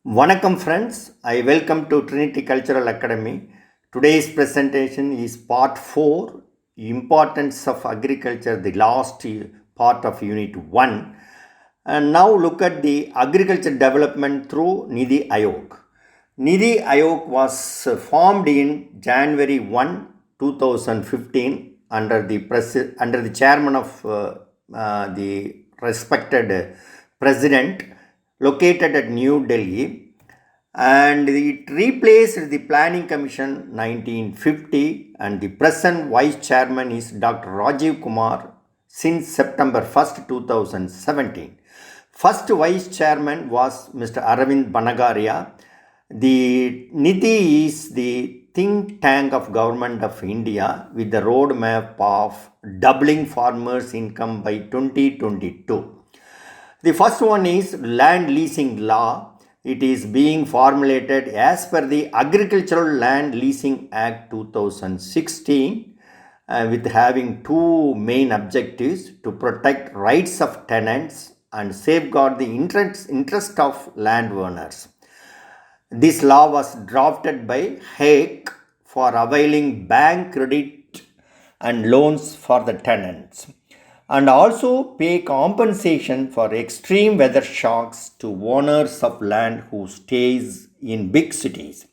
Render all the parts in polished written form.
Vanakkam friends, I welcome to Trinity Cultural Academy. Today's presentation is part 4, Importance of Agriculture, the last part of Unit 1. And now look at the agriculture development through Niti Aayog. Niti Aayog was formed in January 1, 2015 under the chairman of the respected president, located at New Delhi, and it replaced the Planning Commission 1950, and the present vice chairman is Dr. Rajiv Kumar since September 1st, 2017. First vice chairman was Mr. Aravind Banagaria. The Niti is the think tank of Government of India with the roadmap of doubling farmers' income by 2022. The first one is land leasing law. It is being formulated as per the Agricultural Land Leasing Act 2016, with having two main objectives: to protect rights of tenants and safeguard the interest of landowners. This law was drafted by Hague for availing bank credit and loans for the tenants, and also pay compensation for extreme weather shocks to owners of land who stays in big cities.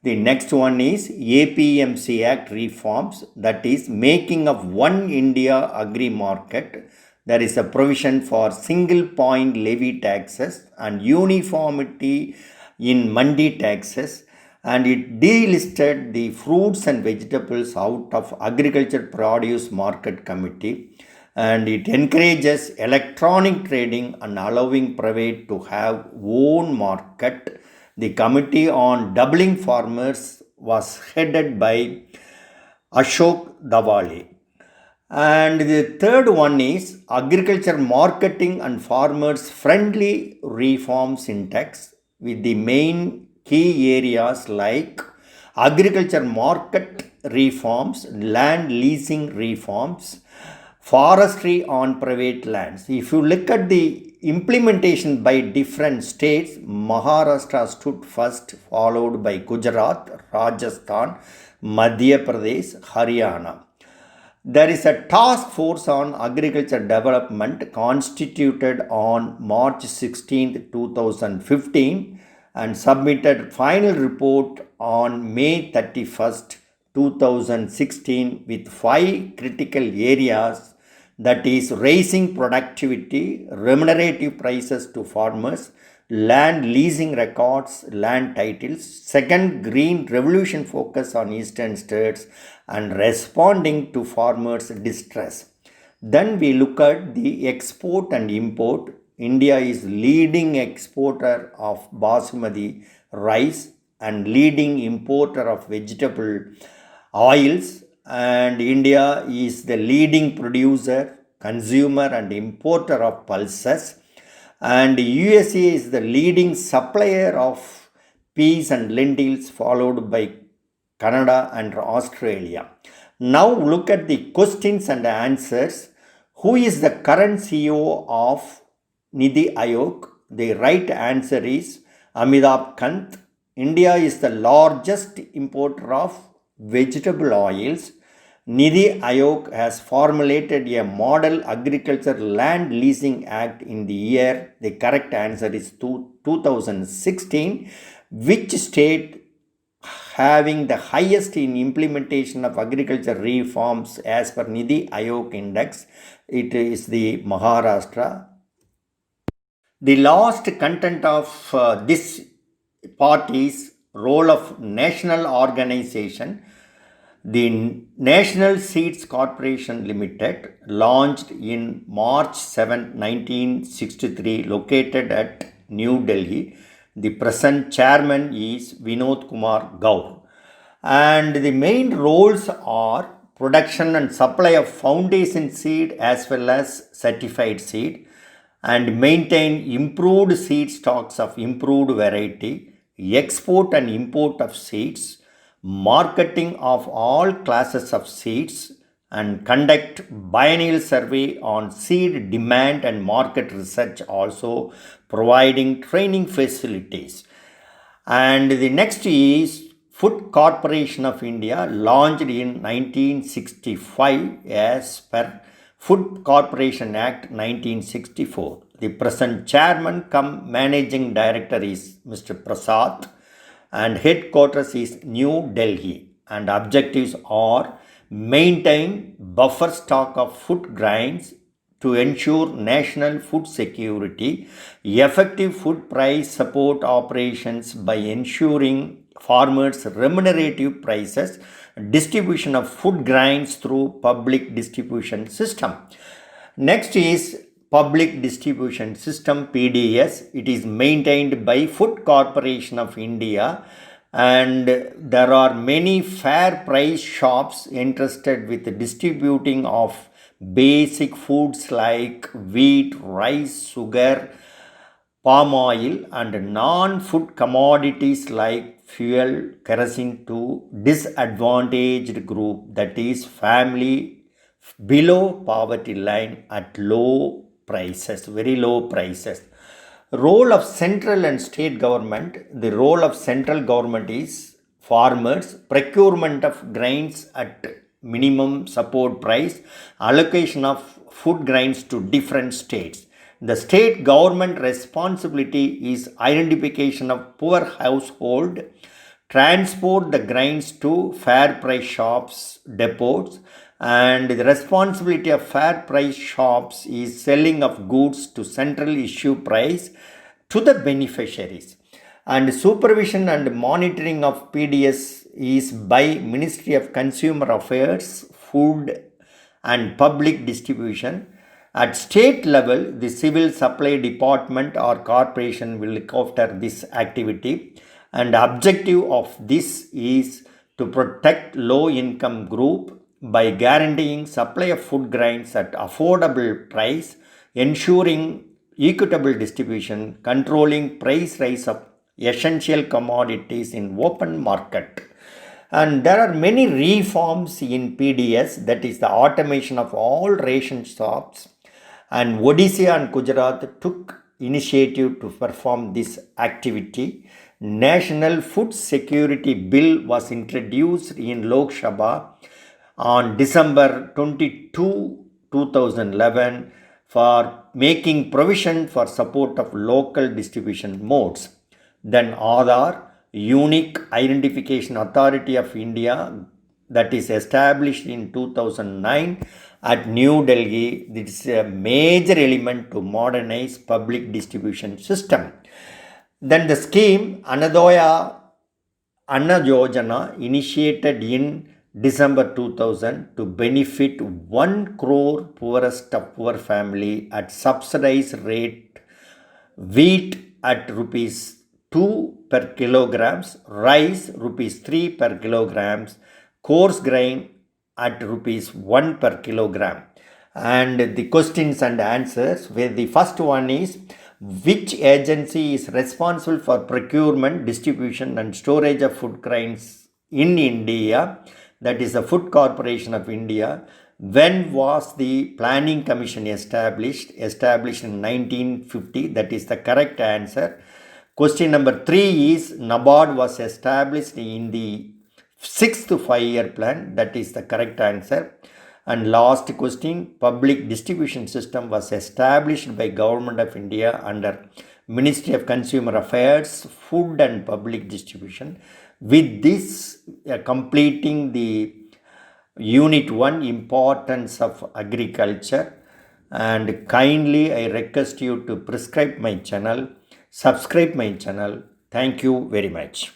The next one is APMC Act reforms, that is making of One India Agri Market. There is a provision for single point levy taxes and uniformity in mandi taxes, and it delisted the fruits and vegetables out of Agriculture Produce Market Committee, and it encourages electronic trading and allowing private to have own market. The committee on doubling farmers was headed by Ashok Davale. And the third one is agriculture marketing and farmers friendly reforms index, with the main key areas like agriculture market reforms, land leasing reforms, forestry on private lands. If you look at the implementation by different states, Maharashtra stood first, followed by Gujarat, Rajasthan, Madhya Pradesh, Haryana. There is a task force on agriculture development constituted on March 16, 2015, and submitted final report on May 31st, 2016, with 5 critical areas, that is raising productivity, remunerative prices to farmers, land leasing records, land titles, second green revolution focus on eastern states, and responding to farmers' distress. Then we look at the export and import. India is leading exporter of basmati rice and leading importer of vegetable oils, and India is the leading producer, consumer and importer of pulses, and USA is the leading supplier of peas and lentils, followed by Canada and Australia. Now look at the questions and answers. Who is the current CEO of Niti Aayog? The right answer is Amitabh Kant. India is the largest importer of vegetable oils. Niti Aayog has formulated a model agriculture land leasing act in the year, the correct answer is 2016. Which state having the highest in implementation of agriculture reforms as per Niti Aayog index? It is the Maharashtra. The last content of this part is role of national organization. The National Seeds Corporation Limited, launched in March 7, 1963, located at New Delhi. The present chairman is Vinod Kumar Gaur. And the main roles are production and supply of foundation seed as well as certified seed, and maintain improved seed stocks of improved variety, export and import of seeds, marketing of all classes of seeds, and conduct biennial survey on seed demand and market research, also providing training facilities. And the next is Food Corporation of India, launched in 1965 as per Food Corporation Act 1964. The present chairman cum managing director is Mr. Prasad, and headquarters is New Delhi, and objectives are maintain buffer stock of food grains to ensure national food security, effective food price support operations by ensuring farmers remunerative prices, distribution of food grains through public distribution system. Next is Public Distribution System, PDS. It is maintained by Food Corporation of India, and there are many fair price shops interested with distributing of basic foods like wheat, rice, sugar, palm oil, and non-food commodities like fuel, kerosene to disadvantaged group, that is family below poverty line at low prices, very low prices. Role of central and state government. The role of central government is farmers, procurement of grains at minimum support price, allocation of food grains to different states. The state government responsibility is identification of poor household, transport the grains to fair price shops, depots, and the responsibility of fair price shops is selling of goods to central issue price to the beneficiaries. And supervision and monitoring of PDS is by Ministry of Consumer Affairs, Food and Public Distribution. At state level, the Civil Supply Department or corporation will look after this activity, and objective of this is to protect low income group by guaranteeing supply of food grains at affordable price, ensuring equitable distribution, controlling price rise of essential commodities in open market. And there are many reforms in PDS, that is the automation of all ration shops, and Odisha and Gujarat took initiative to perform this activity. National Food Security Bill was introduced in Lok Sabha on December 22, 2011 for making provision for support of local distribution modes. Then Aadhaar, Unique Identification Authority of India, that is established in 2009 at New Delhi. This is a major element to modernize public distribution system. Then the scheme Annadoya Anna Yojana, initiated in December 2000 to benefit 1 crore poorest of poor family at subsidized rate, wheat at rupees 2 per kilograms, rice rupees 3 per kilograms, coarse grain at rupees 1 per kilogram. And the questions and answers, where the first one is, which agency is responsible for procurement, distribution and storage of food grains in India? That is the Food Corporation of India. When was the Planning Commission established? Established in 1950. That is the correct answer. Question number 3 is, NABARD was established in the 6th 5-year plan. That is the correct answer. And last question, public distribution system was established by Government of India under Ministry of Consumer Affairs, Food and Public Distribution. With this, completing the Unit 1, Importance of Agriculture. And kindly I request you to subscribe my channel. Thank you very much.